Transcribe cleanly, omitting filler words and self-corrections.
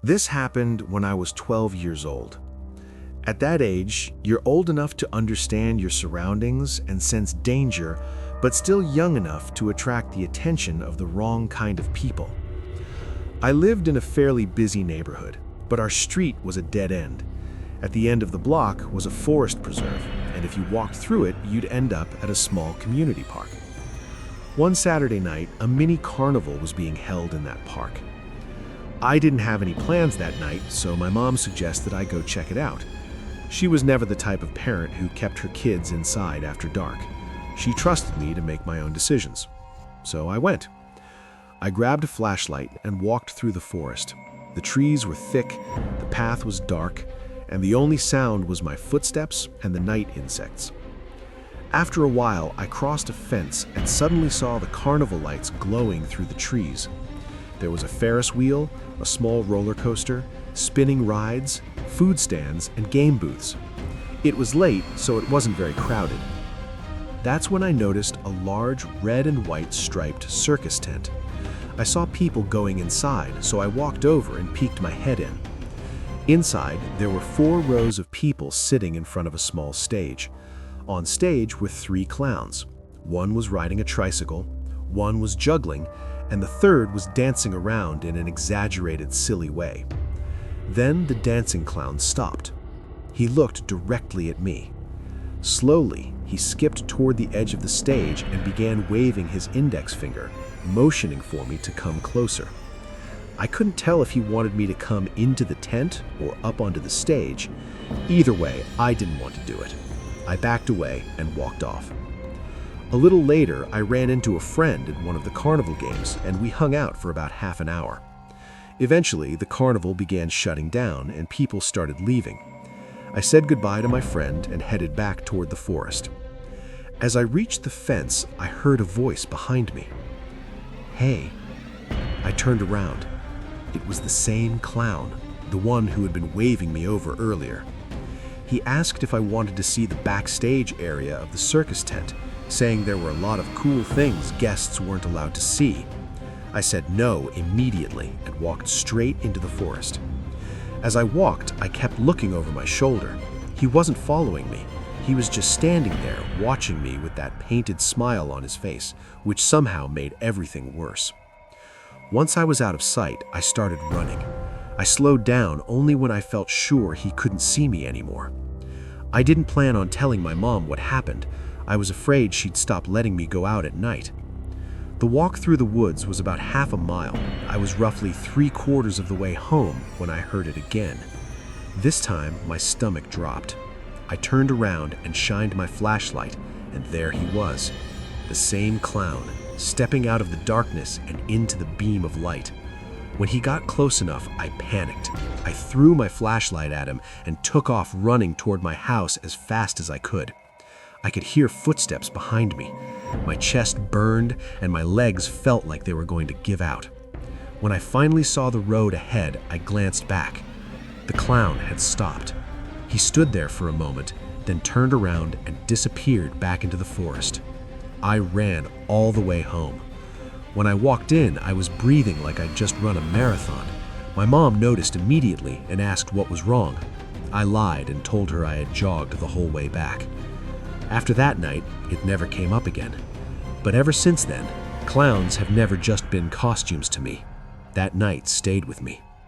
This happened when I was 12 years old. At that age, you're old enough to understand your surroundings and sense danger, but still young enough to attract the attention of the wrong kind of people. I lived in a fairly busy neighborhood, but our street was a dead end. At the end of the block was a forest preserve, and if you walked through it, you'd end up at a small community park. One Saturday night, a mini carnival was being held in that park. I didn't have any plans that night, so my mom suggested I go check it out. She was never the type of parent who kept her kids inside after dark. She trusted me to make my own decisions. So I went. I grabbed a flashlight and walked through the forest. The trees were thick, the path was dark, and the only sound was my footsteps and the night insects. After a while, I crossed a fence and suddenly saw the carnival lights glowing through the trees. There was a Ferris wheel, a small roller coaster, spinning rides, food stands, and game booths. It was late, so it wasn't very crowded. That's when I noticed a large red and white striped circus tent. I saw people going inside, so I walked over and peeked my head in. Inside, there were 4 rows of people sitting in front of a small stage. On stage were 3 clowns. One was riding a tricycle, one was juggling, and the third was dancing around in an exaggerated, silly way. Then the dancing clown stopped. He looked directly at me. Slowly, he skipped toward the edge of the stage and began waving his index finger, motioning for me to come closer. I couldn't tell if he wanted me to come into the tent or up onto the stage. Either way, I didn't want to do it. I backed away and walked off. A little later, I ran into a friend at one of the carnival games, and we hung out for about half an hour. Eventually, the carnival began shutting down, and people started leaving. I said goodbye to my friend and headed back toward the forest. As I reached the fence, I heard a voice behind me. "Hey." I turned around. It was the same clown, the one who had been waving me over earlier. He asked if I wanted to see the backstage area of the circus tent, saying there were a lot of cool things guests weren't allowed to see. I said no immediately and walked straight into the forest. As I walked, I kept looking over my shoulder. He wasn't following me. He was just standing there, watching me with that painted smile on his face, which somehow made everything worse. Once I was out of sight, I started running. I slowed down only when I felt sure he couldn't see me anymore. I didn't plan on telling my mom what happened. I was afraid she'd stop letting me go out at night. The walk through the woods was about half a mile. I was roughly 3/4 of the way home when I heard it again. This time, my stomach dropped. I turned around and shined my flashlight, and there he was, the same clown, stepping out of the darkness and into the beam of light. When he got close enough, I panicked. I threw my flashlight at him and took off running toward my house as fast as I could. I could hear footsteps behind me. My chest burned and my legs felt like they were going to give out. When I finally saw the road ahead, I glanced back. The clown had stopped. He stood there for a moment, then turned around and disappeared back into the forest. I ran all the way home. When I walked in, I was breathing like I'd just run a marathon. My mom noticed immediately and asked what was wrong. I lied and told her I had jogged the whole way back. After that night, it never came up again. But ever since then, clowns have never just been costumes to me. That night stayed with me.